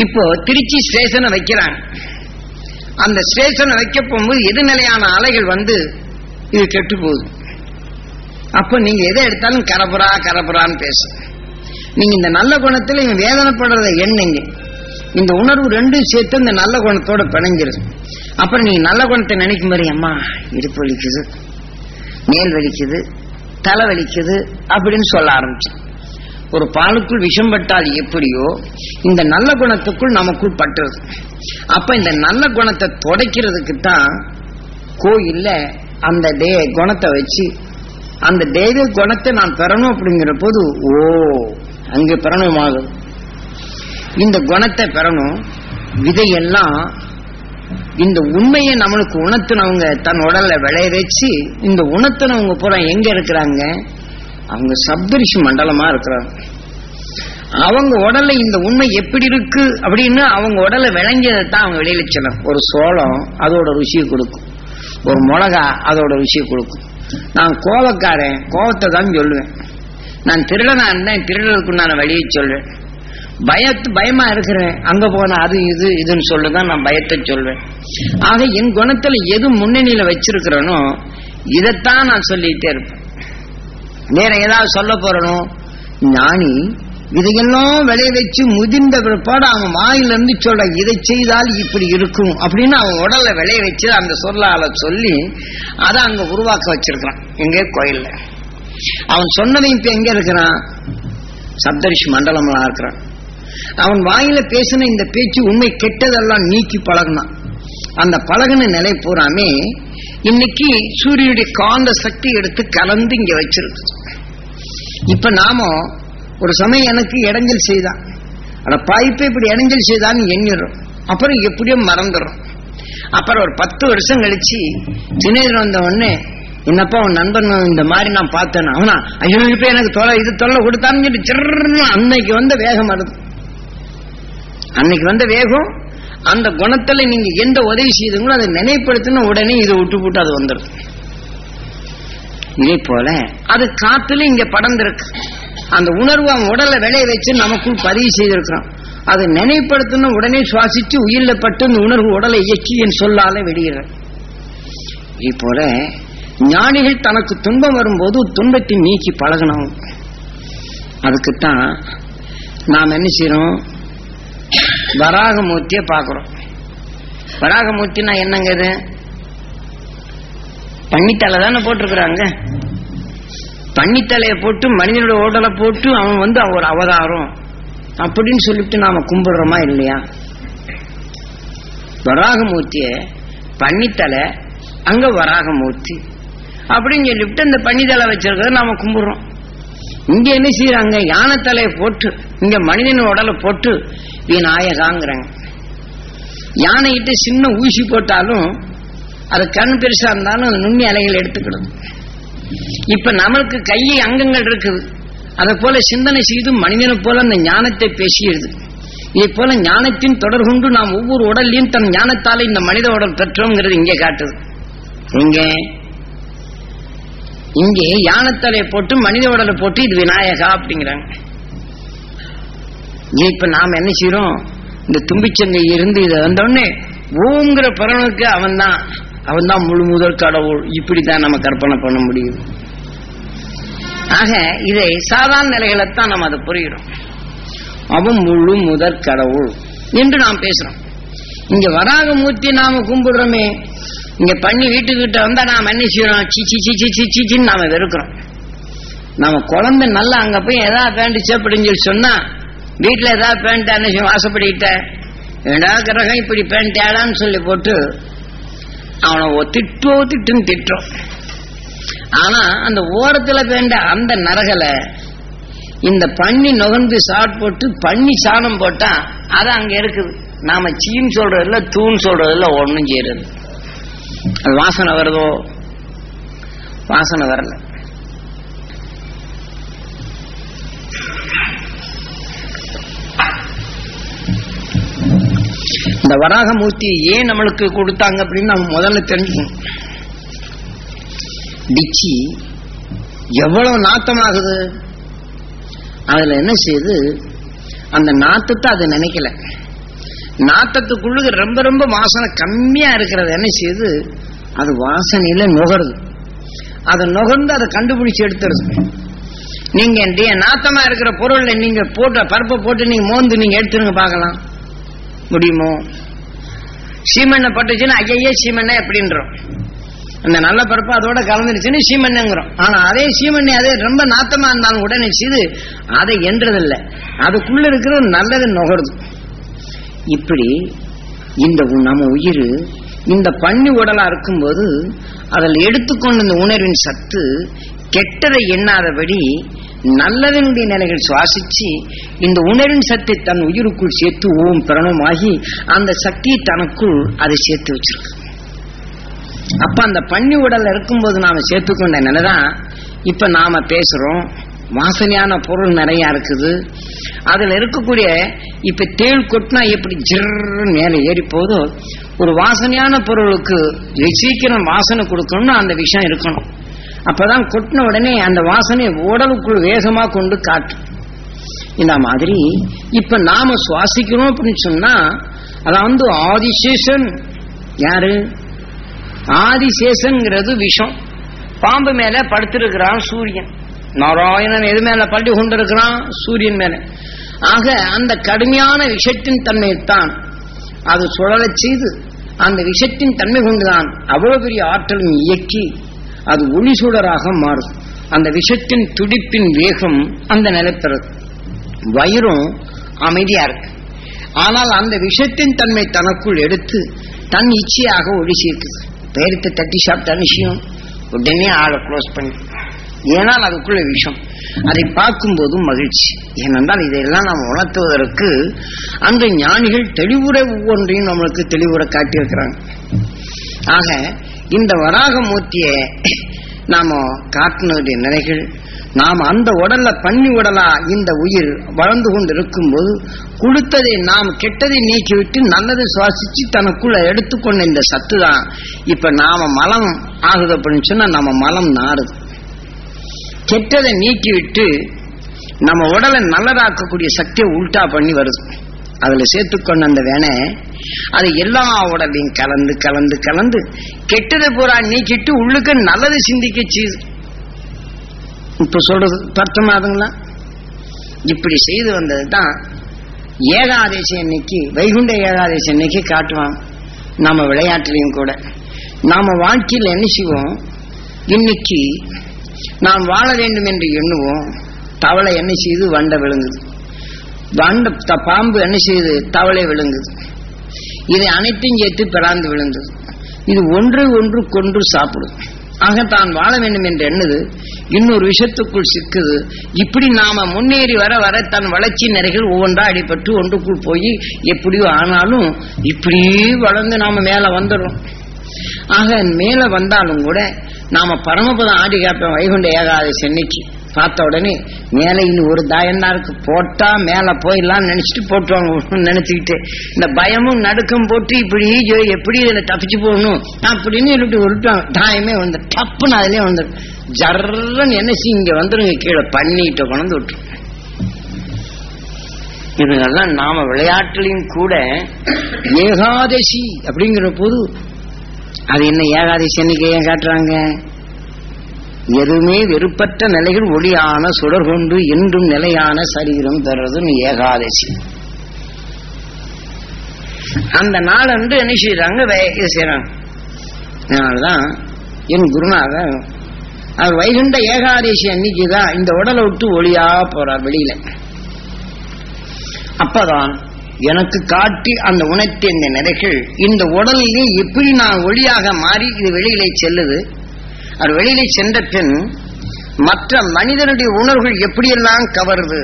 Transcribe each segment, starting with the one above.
இப்போ திருச்சி ஸ்டேஷனை வைக்கிறாங்க. அந்த ஸ்டேஷனை வைக்க போகும்போது எதிர்நிலையான அலைகள் வந்து இது கெட்டு போகுது. அப்ப நீங்க எதை எடுத்தாலும் கரபுரா கரபுரான்னு பேச. நீங்க இந்த நல்ல குணத்துல இவன் வேதனைப்படுறத எண்ணீங்க, இந்த உணர்வு ரெண்டும் சேர்த்து இந்த நல்ல குணத்தோட பிணைஞ்சிருது. அப்புறம் நீங்க நல்ல குணத்தை நினைக்கும் மாதிரி அம்மா இடுப்பு வலிக்குது, மேல் வலிக்குது, தலை வலிக்குது அப்படின்னு சொல்ல ஆரம்பிச்சு. ஒரு பாலுக்குள் விஷம் பட்டால் எப்படியோ இந்த நல்ல குணத்துக்குள் நமக்குள் பட்டுறது. அப்ப இந்த நல்ல குணத்தை தொடைக்கிறதுக்கு தான் கோயில்ல அந்த குணத்தை வச்சு அந்த தெய்வ குணத்தை நான் பெறணும் அப்படிங்கிற போது அங்க பெறணுமாகும். இந்த குணத்தை பெறணும். விதையெல்லாம் இந்த உண்மையை நம்மளுக்கு உணர்த்தினவங்க தன் உடல்ல விளைய வச்சு இந்த உணர்த்தினவங்க பூரா எங்க இருக்கிறாங்க? அவங்க சப்தரிஷி மண்டலமா இருக்கிறாங்க. அவங்க உடல்ல இந்த உண்மை எப்படி இருக்கு அப்படின்னு அவங்க உடல்ல விளைஞ்சதான் அவங்க வெளியில சொல்லணும். ஒரு சோளம் அதோட ருசியை கொடுக்கும், ஒரு மிளகா அதோட ருசியை கொடுக்கும். நான் கோபக்காரன், கோபத்தை தான் சொல்லுவேன். நான் திருடனா இருந்தேன், திருடனுக்கு நான் வழியை சொல்வேன். பயமா இருக்கிறேன், அங்க போன அது இதுன்னு சொல்லுதான் நான் பயத்தை சொல்வேன். ஆக என் குணத்துல எது முன்னணியில வச்சிருக்கிறனோ இதைத்தான் நான் சொல்லிட்டே இருப்பேன். வேற ஏதாவது சொல்ல போறனோ? ஞானி இதையெல்லாம் விளைய வச்சு முதிர்ந்த பிற்பாடு அவன் வாயிலிருந்து சொல்ற இதை செய்தால் இப்படி இருக்கும் அப்படின்னு அவன் உடல்ல விளைய வச்சு அந்த சொல்லால சொல்லி அதை அங்க உருவாக்க வச்சிருக்கான். எங்க கோயில்ல அவன் சொன்னதையும் இப்ப எங்க இருக்கிறான்? சப்தரிஷி மண்டலம்லாம் இருக்கிறான். அவன் வாயில பேசின இந்த பேச்சு உண்மை கெட்டதெல்லாம் நீக்கி பழகினான். அந்த பழகின நிலை பூராமே இன்னைக்கு சூரியனுடைய காந்த சக்தி எடுத்து கலந்து இங்க வச்சிருக்கு. இப்ப நாம ஒரு சமயம் எனக்கு இடைஞ்சல் செய்தான், ஆனா பாய்ப்பை இப்படி இடைஞ்சல் செய்தான்னு எண்ணிடும், அப்புறம் எப்படியோ மறந்துடும். அப்புறம் ஒரு 10 வருஷம் கழிச்சு தினேதன் வந்த உடனே என்னப்பா உன் நண்பன் இந்த மாதிரி நான் பார்த்தேன், அவனா ஐயோ இப்ப எனக்கு இது தொல்லை கொடுத்தான்னு சொல்லி அன்னைக்கு வந்த வேகம் வருது. அன்னைக்கு வந்த வேகம் அந்த குணத்துல நீங்க எந்த உதவி செய்தீங்களோ அதை நினைப்படுத்தின உடனே இதை விட்டு போட்டு அது வந்துடும். இதே போல அது காத்துல இங்க படர்ந்திருக்கு. அந்த உணர்வு அவன் உடலை விளைய வச்சு நமக்குள் பதிவு செய்திருக்கிறான். அதை நினைப்படுத்தின உடனே சுவாசிச்சு உயிரில பட்டு இந்த உணர்வு உடலை இயக்கி என் சொல்லால வெளியிட. இதே போல ஞானிகள் தனக்கு துன்பம் வரும்போது துன்பத்தை நீக்கி பழகணும். அதுக்குத்தான் நாம் என்ன செய்யறோம்? வராகமூர்த்தியை பார்க்கிறோம். வராகமூர்த்தினா என்னங்க? இது பன்னித்தலை தானே போட்டிருக்கிறாங்க. பன்னித்தலையை போட்டு மனிதனோட ஓடலை போட்டு அவன் வந்து ஒரு அவதாரம் அப்படின்னு சொல்லிட்டு நாம கும்பிடுறோமா இல்லையா? வராகமூர்த்திய பன்னித்தலை அங்க வராகமூர்த்தி அப்படின்னு சொல்லிவிட்டு இந்த பன்னித்தலை வச்சிருக்கிறத நாம கும்பிடுறோம். இங்க என்ன செய்யறாங்க? யானைத்தலையை போட்டு இங்க மனிதன் உடலை போட்டு விநாயகாங்கிறாங்க. யானைகிட்ட சின்ன ஊசி போட்டாலும் அது கண் பெருசா இருந்தாலும் அது நுண்ணி அலைகள் எடுத்துக்கிடும். இப்ப நம்மளுக்கு கை அங்கங்கள் இருக்குது, அதை போல சிந்தனை செய்து மனிதனை போல அந்த ஞானத்தை பேசியது. இதே போல ஞானத்தின் தொடர் கொண்டு நாம் ஒவ்வொரு உடல்லையும் தன் ஞானத்தால இந்த மனித உடல் பெற்றோங்கிறது இங்கே காட்டுது. இங்கே யானைத்தலையை போட்டு மனித உடலை போட்டு இது விநாயகா அப்படிங்கிறாங்க. இப்ப நாம என்ன செய்யறோம்? இந்த தும்பிச்சங்கை இருந்து இதை வந்தோடனே ஓங்கிற பரவனுக்கு அவன் தான் முழு முதல் கடவுள், இப்படித்தான் நம்ம கற்பனை பண்ண முடியும். ஆக இதை சாதாரண நிலைகளைத்தான் நம்ம அதை புரிகிறோம். அவன் முழு முதற் கடவுள் என்று நாம் பேசுறோம். இங்க வராகமூர்த்தி நாம கும்பிடுறோமே, இங்க பண்ணி வீட்டுக்கிட்ட வந்தா நாம என்ன செய்யறோம்? சீச்சின்னு நாம வெறுக்கிறோம். நம்ம குழந்தை நல்லா அங்க போய் ஏதாவது பேண்ட் சேப்படின்னு சொல்லி சொன்னா வீட்டுல ஏதாவது பேண்ட் என்ன வாசப்படிக்கிட்ட ஏடா கிரகம் இப்படி பேண்ட் ஏடான்னு சொல்லி போட்டு அவனை திட்டுன்னு திட்டுறோம். ஆனா அந்த ஓரத்துல பேண்ட அந்த நரகல இந்த பண்ணி நுகர்ந்து சாட் போட்டு பண்ணி சாணம் போட்டா அது அங்க இருக்குது. நாம சீன்னு சொல்றதில்ல, தூண் சொல்றதில்ல, ஒண்ணும் செய்யறது. அது வாசனை வருதோ? வாசனை வரல. இந்த வராகமூர்த்தி ஏன் நம்மளுக்கு கொடுத்தாங்க அப்படின்னு நம்ம முதல்ல தெரிஞ்சுக்கணும். டிச்சி எவ்வளவு நாத்தமாகுது, அதுல என்ன செய்யுது? அந்த நாத்தத்தை அது நினைக்கல. நாத்தத்துக்குள்ள ரொம்ப ரொம்ப வாசனை கம்மியா இருக்கிறது என்ன செய்யுது, அது வாசனையில நுகருது. அதை நுகர்ந்து அதை கண்டுபிடிச்சு எடுத்துருது. நீங்க நாத்தமா இருக்கிற பொருள்ல நீங்க போட்ட பருப்பை போட்டு நீங்க மோந்து நீங்க எடுத்துருங்க பார்க்கலாம், முடியுமோ? சீமெண்ணை பட்டுச்சுன்னா ஐயே சீமெண்ணை எப்படின்றோம். அந்த நல்ல பருப்பு அதோட கலந்துருச்சுன்னு சீமெண்ணுங்கிறோம். ஆனா அதே சீமெண்ணை அதே ரொம்ப நாத்தமா இருந்தாலும் கூட நினைச்சது அதை என்றதில்லை, அதுக்குள்ள இருக்கிற நல்லது நுகருது. இப்படி இந்த நம்ம உயிர் இந்த பண்ணி உடலா இருக்கும்போது அதில் எடுத்துக்கொண்டு இந்த உணர்வின் சத்து கெட்டதை எண்ணாதபடி நல்லதனுடைய நிலைகள் சுவாசிச்சு இந்த உணர்வின் சத்தை தன் உயிருக்குள் சேர்த்து ஓம் பிரணவமாகி அந்த சக்தியை தனக்குள் அதை சேர்த்து வச்சிருக்கு. அப்ப அந்த பண்ணி உடல்ல இருக்கும்போது நாம சேர்த்துக்கொண்ட நிலைதான் இப்ப நாம பேசுறோம். வாசனையான பொருள் நிறைய இருக்குது. அதுல இருக்கக்கூடிய இப்ப தேள் கொட்டினா எப்படி ஜிர்ரு மேல ஏறி போதோ, ஒரு வாசனையான பொருளுக்கு சீக்கிரம் வாசனை கொடுக்கணும்னா அந்த விஷயம் இருக்கணும். அப்பதான் கொட்டின உடனே அந்த வாசனை உடலுக்குள் வேகமா கொண்டு காட்டும். இந்த மாதிரி இப்ப நாம சுவாசிக்கிறோம் அப்படின்னு சொன்னா அதான் ஆதிசேஷன். யாரு ஆதிசேஷன்ங்கிறது விஷம். பாம்பு மேல படுத்திருக்கிறான் சூரியன். நாராயணன் எது மேல பள்ளி கொண்டிருக்கிறான்? சூரியன் மேல. ஆக அந்த கடுமையான விஷத்தின் தன்மையைத்தான் அது சுழலச் செய்து அந்த விஷத்தின் தன்மை கொண்டுதான் அவ்வளவு பெரிய ஆற்றலும் இயக்கி அது ஒளி சுடராக மாறும். அந்த விஷத்தின் துடிப்பின் வேகம் அந்த நிலைப்பெறும். வயிறும் அமைதியா இருக்கு. ஆனால் அந்த விஷத்தின் தன்மை தனக்குள் எடுத்து தன் இச்சையாக ஒளி சேர்க்குது. பேரத்தை தட்டி சாப்பிட்ட விஷயம் உடனே ஆளை க்ளோஸ் பண்ணி, ஏனால் அதுக்குள்ள விஷம். அதை பார்க்கும் போதும் மகிழ்ச்சி. ஏனென்றால் இதையெல்லாம் நாம் உணர்த்துவதற்கு அந்த ஞானிகள் தெளிவுரை ஒவ்வொன்றையும் நம்மளுக்கு தெளிவுரை காட்டியிருக்கிறாங்க. ஆக இந்த வராகமூர்த்தியை நாம காட்டினுடைய நிலைகள் நாம் அந்த உடல்ல பண்ணி உடலா இந்த உயிர் வளர்ந்து கொண்டு இருக்கும் போது கொடுத்ததை நாம் கெட்டதை நீக்கிவிட்டு நல்லதை சுவாசிச்சு தனக்குள்ள எடுத்துக்கொண்ட இந்த சத்து தான் இப்ப நாம மலம் ஆகுது அப்படின்னு சொன்னா நம்ம மலம் நாடுது. கெட்டதை நீக்கிவிட்டு நம்ம உடலை நல்லதாக்கக்கூடிய சக்தியை உல்டா பண்ணி வருது. அதுல சேர்த்துக்கொண்ட அந்த வேணை அது எல்லா உடலையும் கலந்து கலந்து கலந்து கெட்டதை பூரா நீக்கிட்டு உள்ளுக்கு நல்லது சிந்திக்க செய்யுது. இப்ப சொல்றது அர்த்தமாதுங்களா? இப்படி செய்து வந்ததுதான் ஏகாதேசி அன்னைக்கு, வைகுண்ட ஏகாதேசி அன்னைக்கு காட்டுவாங்க. நாம விளையாட்டுலையும் கூட நாம வாழ்க்கையில் என்ன செய்வோம், இன்னைக்கு நாம் வாழ வேண்டும் என்று எண்ணுவோம். தவளை என்ன செய்யுது, வண்டை விழுங்குது. வண்ட பாம்பு என்ன செய்யுது, தவளை விழுங்குது. இதை அனைத்தையும் சேர்த்து பிராந்து விழுந்தது. இது ஒன்று ஒன்று கொன்று சாப்பிடும். ஆக தான் வாழ வேண்டும் என்று எண்ணுது, இன்னொரு விஷயத்துக்குள் சிக்குது. இப்படி நாம முன்னேறி வர வர தன் வளர்ச்சி நிறைகள் ஒவ்வொன்றா அடிபட்டு ஒன்றுக்குள் போய் எப்படியோ ஆனாலும் இப்படியே வளர்ந்து நாம மேல வந்துடும். ஆக மேல வந்தாலும் கூட நாம பரமபதம் ஆடி காப்போம். வைகுண்ட ஏகாதசி அன்னைக்கு பார்த்த உடனே மேல இன்னும் ஒரு தாயன்னா இருக்கு, போட்டா மேல போயிடலாம் நினைச்சிட்டு போட்டுவாங்க. நினைச்சுக்கிட்டு இந்த பயமும் நடுக்கம் போட்டு இப்படி எப்படி இதுல தப்பிச்சு போகணும் அப்படின்னு சொல்லிட்டு உருட்டாங்க. தாயமே வந்து டப்புன்னு அதுலயே வந்துடும். ஜர்றன்னு என்ன செய்ய இங்க வந்துருங்க, கீழே பண்ணிட்டு கொண்டு விட்டுரும். இதுங்கெல்லாம் நாம விளையாட்டுலையும் கூட ஏகாதசி அப்படிங்கிற போது அது என்ன ஏகாதசி அன்னைக்கு ஏன் காட்டுறாங்க? எதுவுமே வெறுப்பற்ற நிலைகள் ஒளியான சுடர் கொண்டு என்றும் நிலையான சரீரம் பெறதுன்னு ஏகாதசி. அந்த நாள் அன்று என்ன செய்யறாங்க, இது செய்யறாங்க. அதனாலதான் என் குருநாதர் அவர் வைகுண்ட ஏகாதசி அன்னைக்குதான் இந்த உடலை விட்டு ஒளியா போறார் வெளியில. அப்பதான் எனக்கு காட்டி அந்த உணர்த்திய இந்த நிலைகள் இந்த உடலிலே எப்படி நான் ஒளியாக மாறி இது வெளியிலே செல்லுது. அது வெளியிலே சென்ற பின் மற்ற மனிதனுடைய உணர்வுகள் எப்படியெல்லாம் கவருது.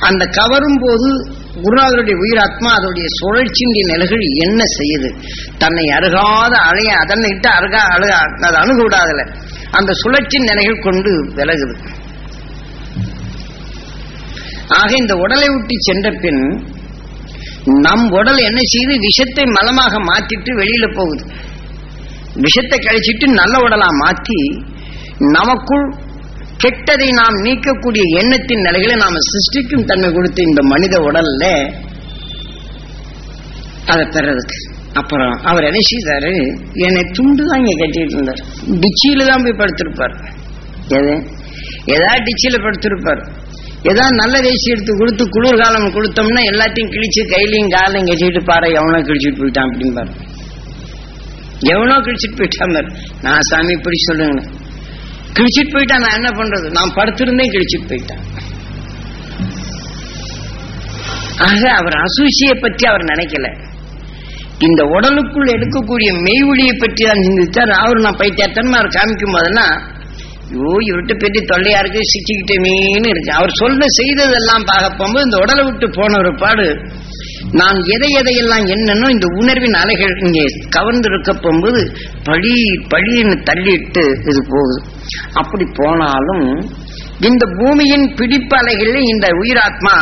அந்த கவரும் போது குருநாதருடைய உயிராத்மா அதோடைய சுழற்சியின் நிலைகள் என்ன செய்யுது, தன்னை அருகாத அழைய அதனை இட்டு அது அணுக விடாதல அந்த சுழற்சி நிலைகள் கொண்டு விலகுது. ஆக இந்த உடலை விட்டு சென்ற பின் நம் உடல் என்ன செய்து விஷத்தை மலமாக மாற்றிட்டு வெளியில போகுது. விஷத்தை கழிச்சிட்டு நல்ல உடலா மாற்றி நமக்குள் கெட்டதை நாம் நீக்கக்கூடிய எண்ணத்தின் நிலைகளை நாம சிருஷ்டிக்கும் தன்மை கொடுத்து இந்த மனித உடல்ல அதை பெறதுக்கு. அப்புறம் அவர் என்ன செய்தாரு, என்னை துண்டு தான் இங்க கட்டிட்டு இருந்தார். டிச்சியில தான் போய் படுத்திருப்பார். ஏதாவது டிச்சியில படுத்திருப்பார். ஏதாவது நல்ல வேசி எடுத்து கொடுத்து குளிர்காலம் கொடுத்தோம்னா எல்லாத்தையும் கிழிச்சு கையிலையும் காலையும் கட்டிட்டு பாரு, எவனோ கிழிச்சிட்டு போயிட்டான் அப்படின்பாரு. எவனோ கிழிச்சிட்டு போயிட்டான். நான் சாமி இப்படி சொல்லுங்க, கிழிச்சிட்டு போயிட்டான், நான் என்ன பண்றது, நான் படுத்திருந்தேன் கிழிச்சிட்டு போயிட்டான். ஆக அவர் அசூசியை பற்றி அவர் நினைக்கல, இந்த உடலுக்குள் எடுக்கக்கூடிய மெய்வொழியை பற்றி தான் சிந்தித்தார். அவர் நான் பைத்தியத்தன்மா அவர் காமிக்கும் போதெல்லாம் ஐயோ இவர்கிட்ட பெரிய தொல்லையா இருக்கு, சிக்கிக்கிட்ட மீன் இருக்கு. அவர் சொல்ல செய்ததெல்லாம் பார்க்க போகும்போது இந்த உடலை விட்டு போன ஒரு பாடு நான் எதையெல்லாம் என்னன்னோ இந்த உணர்வின் அலைகள் இங்கே கவர்ந்து இருக்க போகும்போது பழின்னு தள்ளிட்டு இது போகுது. அப்படி போனாலும் இந்த பூமியின் பிடிப்பு அலைகள் இந்த உயிராத்மா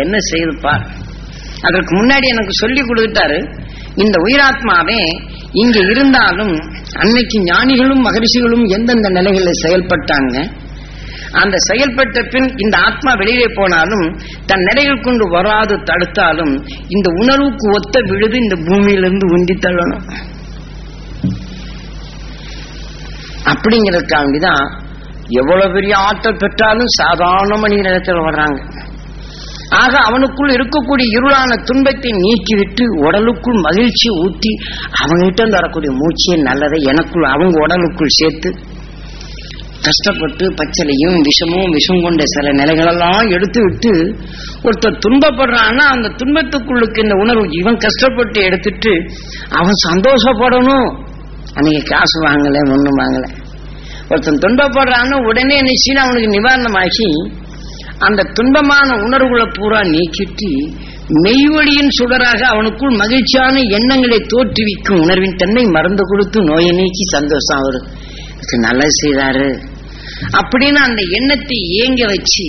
என்ன செய்துப்பார். அதற்கு முன்னாடி எனக்கு சொல்லி கொடுத்தாரு, இந்த உயிராத்மாவே இங்க இருந்தாலும் அன்னைக்கு ஞானிகளும் மகரிஷிகளும் எந்தெந்த நிலைகளில் செயல்பட்டாங்க, அந்த செயல்பட்ட பின் இந்த ஆத்மா வெளியே போனாலும் தன் நிலைகள் கொண்டு வராது தடுத்தாலும் இந்த உணர்வுக்கு ஒத்த விழுது இந்த பூமியிலிருந்து உந்தி தள்ளணும். அப்படிங்கிறதுக்காண்டிதான் எவ்வளவு பெரிய ஆற்றல் பெற்றாலும் சாதாரண மனித நிலத்தில் வர்றாங்க. ஆக அவனுக்குள் இருக்கக்கூடிய இருளான துன்பத்தை நீக்கிவிட்டு உடலுக்குள் மகிழ்ச்சி ஊட்டி அவங்ககிட்ட இருந்து வரக்கூடிய மூச்சியை நல்லதை எனக்குள் அவங்க உடலுக்குள் சேர்த்து கஷ்டப்பட்டு பச்சளையும் விஷம் கொண்ட சில நிலைகளெல்லாம் எடுத்து விட்டு ஒருத்தர் துன்பப்படுறான்னா அந்த துன்பத்துக்குள்ளுக்கு இந்த உணர்வு இவன் கஷ்டப்பட்டு எடுத்துட்டு அவன் சந்தோஷப்படணும். அன்னைக்கு காசு வாங்கல ஒண்ணும் வாங்கல, ஒருத்தன் துன்பப்படுறான்னு உடனே நிச்சயம் அவனுக்கு நிவாரணமாகி அந்த துன்பமான உணர்வுகளை பூரா நீக்கிட்டு மெய்வழியின் சுடராக அவனுக்குள் மகிழ்ச்சியான எண்ணங்களை தோற்றுவிக்கும் உணர்வின் தன்மை மருந்து கொடுத்து நோயை நீக்கி சந்தோஷம் அவரு நல்லது செய்தாரு அப்படின்னு அந்த எண்ணத்தை ஏங்க வச்சு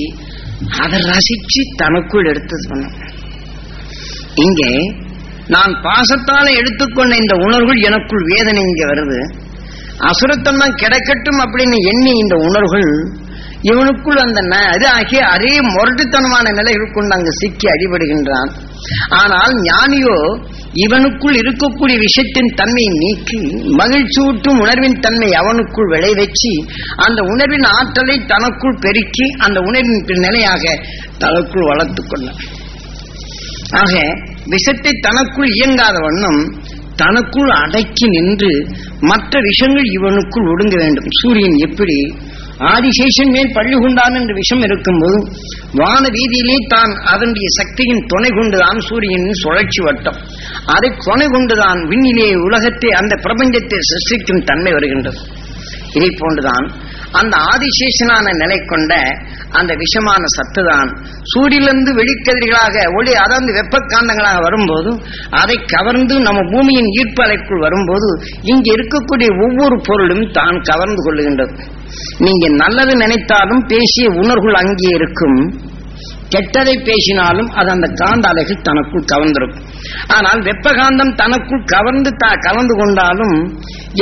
அதை ரசிச்சு தனக்குள் எடுத்து சொன்ன. இங்கே நான் பாசத்தால எடுத்துக்கொண்ட இந்த உணர்வுகள் எனக்குள் வேதனை இங்க வருது, அசுரத்தன்மை கிடைக்கட்டும் அப்படின்னு எண்ணி இந்த உணர்வுகள் இவனுக்குள் அந்த அது ஆகிய அதே முரட்டுத்தனமான நிலைகள் கொண்டு அங்கு சிக்கி அடிபடுகின்றான். ஆனால் ஞானியோ இவனுக்குள் இருக்கக்கூடிய விஷயத்தின் தன்மையை நீக்கி மகிழ்ச்சியூட்டும் உணர்வின் தன்மை அவனுக்குள் விளை வச்சு அந்த உணர்வின் ஆற்றலை தனக்குள் பெருக்கி அந்த உணர்வின் நிலையாக தனக்குள் வளர்த்து கொள்ள. ஆக விஷத்தை தனக்குள் இயங்காத வண்ணம் தனக்குள் அடக்கி நின்று மற்ற விஷயங்கள் இவனுக்குள் ஒடுங்க வேண்டும். சூரியன் எப்படி ஆதிசேஷன் மேல் பள்ளி கொண்டான் என்ற விஷம் இருக்கும்போது வான வீதியிலே தான் அதனுடைய சக்தியின் துணை கொண்டுதான் சூரியனின் சுழற்சி வட்டம், அதை துணை கொண்டுதான் விண்ணிலே உலகத்தை அந்த பிரபஞ்சத்தை சிருஷ்டிக்கும் தன்மை வருகின்றது. இதை போன்றுதான் அந்த ஆதிசேஷனான நிலை கொண்ட அந்த விஷமான சத்துதான் சூரியனிலிருந்து வெளிக்கதிர்களாக ஒளி அதாவது வெப்ப காந்தங்களாக வரும்போது அதை கவர்ந்து நம்ம பூமியின் ஈர்ப்பு அலைக்குள் வரும்போது இங்கு இருக்கக்கூடிய ஒவ்வொரு பொருளும் தான் கவர்ந்து கொள்ளுகின்றது. நீங்க நல்லது நினைத்தாலும் பேசிய உணர்வுகள் அங்கே இருக்கும், கெட்டதை பேசினாலும் அது அந்த காந்த அலைகள் தனக்குள் கவர்ந்திருக்கும். ஆனால் வெப்பகாந்தம் தனக்குள் கவர்ந்து கொண்டாலும்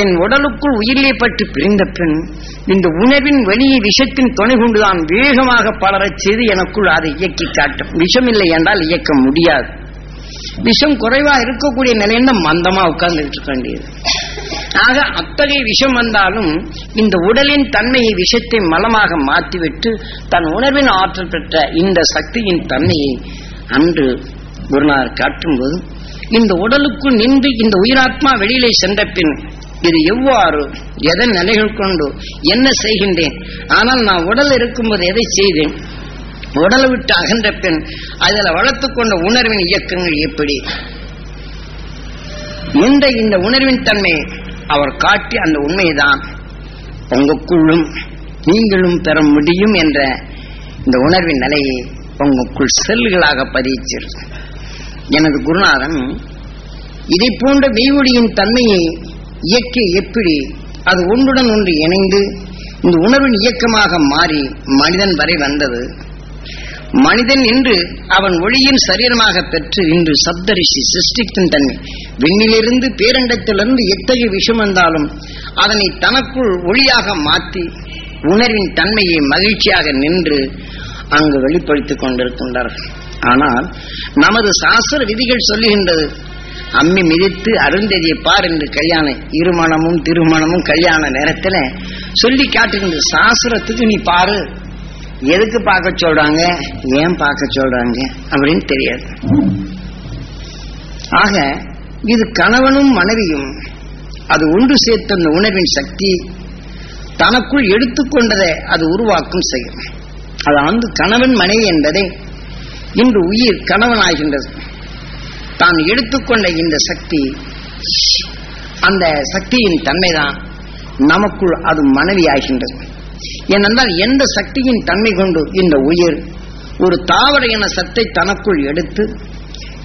என் உடலுக்குள் உயிரிலே பட்டு பிரிந்த பின் இந்த உணர்வின் வெளியே விஷத்தின் துணை கொண்டுதான் வேகமாக பலரச் செய்து எனக்குள் அதை இயக்கி காட்டும். விஷம் இல்லை என்றால் இயக்க முடியாது. விஷம் குறைவா இருக்கக்கூடிய நிலையில மந்தமா உட்கார்ந்துட்டு இருக்க வேண்டியது. ஆக அத்தகைய விஷம் வந்தாலும் இந்த உடலின் தன்மையை விஷத்தை மலமாக மாற்றிவிட்டு தன் உணர்வின் ஆற்றல் பெற்ற இந்த சக்தியின் தன்மையை அன்று குருநாதர் காட்டும்போது இந்த உடலுக்குள் நின்று இந்த உயிராத்மா வெளியிலே சென்ற பின் இது எவ்வாறு எதன் நிலைகள் கொண்டு என்ன செய்கின்றேன், ஆனால் நான் உடல் இருக்கும்போது எதை செய்தேன், உடலை விட்டு அகன்ற பின் அதில் வளர்த்து கொண்ட உணர்வின் இயக்கங்கள் எப்படி இந்த உணர்வின் தன்மை அவர் காட்டி அந்த உண்மைதான் உங்களுக்குள்ளும் நீங்களும் பெற முடியும் என்ற இந்த உணர்வின் நிலையை உங்களுக்குள் செல்களாக பதிச்சிரு. எனது குருநாதன் இதை போன்ற மெய்வொழியின் தன்மையை இயக்க எப்படி அது ஒன்றுடன் ஒன்று இணைந்து இந்த உணர்வின் இயக்கமாக மாறி மனிதன் வரை வந்தது. மனிதன் இன்று அவன் ஒளியின் சரீரமாக பெற்று இன்று சப்தரிஷி சிருஷ்டிக்கும் தன்மை விண்ணிலிருந்து பேரண்டத்திலிருந்து எத்தகைய விஷம் வந்தாலும் அதனை தனக்குள் ஒளியாக மாற்றி உணர்வின் தன்மையை மகிழ்ச்சியாக நின்று அங்கு வெளிப்படுத்திக் கொண்டிருக்கின்றார்கள். ஆனால் நமது சாஸ்திர விதிகள் சொல்லுகின்றது அம்மி மிதித்து அருந்ததியை பார் என்று கல்யாண இருமணமும் திருமணமும் கல்யாண நேரத்துல சொல்லி காட்டுகின்ற சாஸ்திரத்துக்கு நீ பாரு. எதுக்கு பார்க்க சொல்றாங்க, ஏன் பார்க்க சொல்றாங்க அப்படின்னு தெரியாது. ஆக இது கணவனும் மனைவியும் அது ஒன்று சேர்த்த அந்த உணர்வின் சக்தி தனக்குள் எடுத்துக்கொண்டதை அது உருவாக்கும் செய்யும். அது கணவன் மனைவி என்பதை இன்று உயிர் கணவனாகின்றது. தான் எடுத்துக்கொண்ட இந்த சக்தி, அந்த சக்தியின் தன்மைதான் நமக்குள் அது மனைவி ஆகின்றது. ஏனென்றால் எந்த சக்தியின் தன்மை கொண்டு இந்த உயிர் ஒரு தாவர என சத்தை தனக்குள் எடுத்து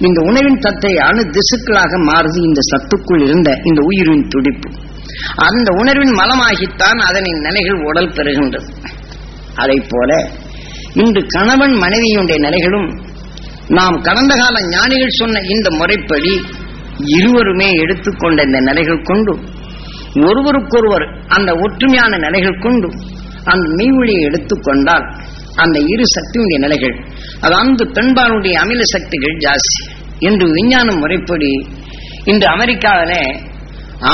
இந்த உணவின் சத்தை அணு திசுக்களாக மாறுது. இந்த சத்துக்குள் இருந்த இந்த உயிரின் துடிப்பு அந்த உணர்வின் மலமாகித்தான் அதனின் நிலைகள் உடல் பெறுகின்றது. அதை போல இன்று கணவன் மனைவியுடைய நிலைகளும் நாம் கடந்த கால ஞானிகள் சொன்ன இந்த முறைப்படி இருவருமே எடுத்துக்கொண்ட இந்த நிலைகள் கொண்டு ஒருவருக்கொருவர் அந்த ஒற்றுமையான நிலைகள் கொண்டு அந்த மெய்வொழியை எடுத்துக்கொண்டால் அந்த இரு சக்தியுடைய நிலைகள், அதாவது பெண்பாலுடைய அமில சக்திகள் ஜாஸ்தி. என்று விஞ்ஞான முறைப்படி இன்று அமெரிக்காவில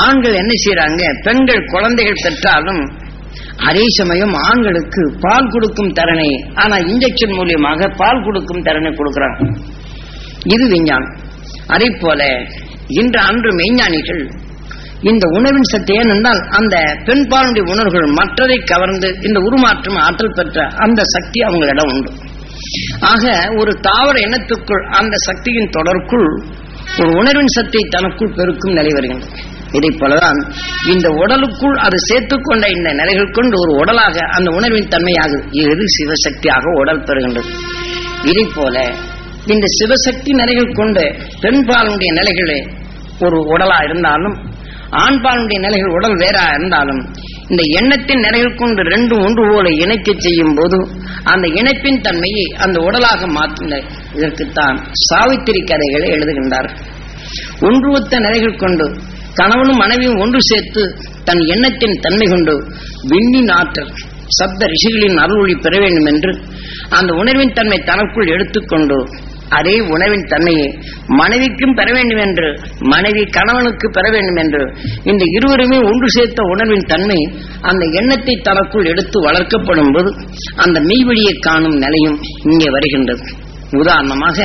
ஆண்கள் என்ன செய்யறாங்க, பெண்கள் குழந்தைகள் பெற்றாலும் அதே சமயம் ஆண்களுக்கு பால் கொடுக்கும் திறனை, ஆனா இன்ஜெக்ஷன் மூலியமாக பால் கொடுக்கும் திறனை கொடுக்கிறாங்க. இது விஞ்ஞானம். அதே போல இன்று அன்று மெய்ஞானிகள் இந்த உணவின் சக்தி, ஏனென்றால் அந்த பெண் பாலுடைய உணர்வுகள் மற்றதை கவர்ந்து இந்த உருமாற்றம் ஆற்றல் பெற்ற அந்த சக்தி அவங்களிடம் உண்டு. ஆக ஒரு தாவர எண்ணத்துக்குள் அந்த சக்தியின் தொடர்க்குள் ஒரு உணர்வின் சக்தி தனக்குள் பெருக்கும் நிலை வருகின்றது. இதை போலதான் இந்த உடலுக்குள் அது சேர்த்துக்கொண்ட இந்த நிலைகள் கொண்டு ஒரு உடலாக அந்த உணர்வின் தன்மையாகுது. இது சிவசக்தியாக உடல் பெறுகின்றது. இதை போல இந்த சிவசக்தி நிலைகள் கொண்டு பெண் பாலுடைய நிலைகளே ஒரு உடலா இருந்தாலும் ஆண்பாலுடைய நிலைகள் உடல் வேறா இருந்தாலும் இந்த எண்ணத்தின் நிலைகள் கொண்டு ரெண்டும் ஒன்று போல இணைக்க செய்யும் போது அந்த இணைப்பின் தன்மையை அந்த உடலாக மாற்றின. இதற்குத்தான் சாவித்திரி கதைகளை எழுதுகின்றார். ஒன்றுவத்த நிலைகள் கொண்டு கணவனும் மனைவியும் ஒன்று சேர்த்து தன் எண்ணத்தின் தன்மை கொண்டு விண்ணின் ஆற்றல் சப்த ரிஷிகளின் அருளொளி பெற வேண்டும் என்று அந்த உணர்வின் தன்மை தனக்குள் எடுத்துக்கொண்டு அதே உணவின் தன்மையை மனைவிக்கும் பெற வேண்டும் என்று, மனைவி கணவனுக்கு பெற வேண்டும் என்று இந்த இருவருமே ஒன்று சேர்த்த உணர்வின் தன்மை அந்த எண்ணத்தை தனக்குள் எடுத்து வளர்க்கப்படும் போது அந்த மெய்வழியை காணும் நிலையும் இங்கே வருகின்றது. உதாரணமாக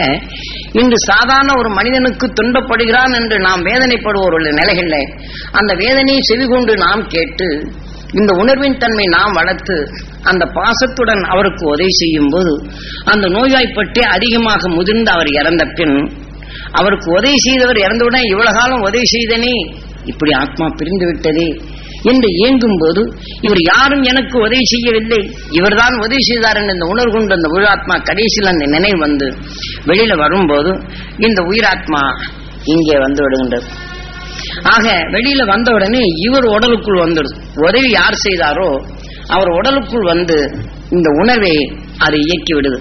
இன்று சாதாரண ஒரு மனிதனுக்கு துன்பப்படுகிறான் என்று நாம் வேதனைப்படுவோர் உள்ள நிலைகளில் அந்த வேதனையை செவிகொண்டு நாம் கேட்டு இந்த உணர்வின் தன்மை நாம் வளர்த்து அந்த பாசத்துடன் அவருக்கு உதவி செய்யும் போது அந்த நோய்வாய்ப்பட்டு அதிகமாக முதிர்ந்து அவர் இறந்த பின் அவருக்கு உதவி செய்தவர் இறந்தவுடன் இவ்வளவு காலம் உதவி செய்தனே, இப்படி ஆத்மா பிரிந்து விட்டதே என்று இயங்கும் போது இவர் யாரும் எனக்கு உதவி செய்யவில்லை, இவர்தான் உதவி செய்தார் என்ற இந்த உணர்வு கொண்டு அந்த உயிராத்மா கடைசியில் அந்த நினைவு வந்து வெளியில வரும்போது இந்த உயிராத்மா இங்கே வந்து விடுகின்றது. ஆக வெளியில வந்தவுடனே இவர் உடலுக்குள் வந்துடுது. உதவி யார் செய்தாரோ அவர் உடலுக்குள் வந்து இந்த உணர்வை அதை இயக்கி விடுது.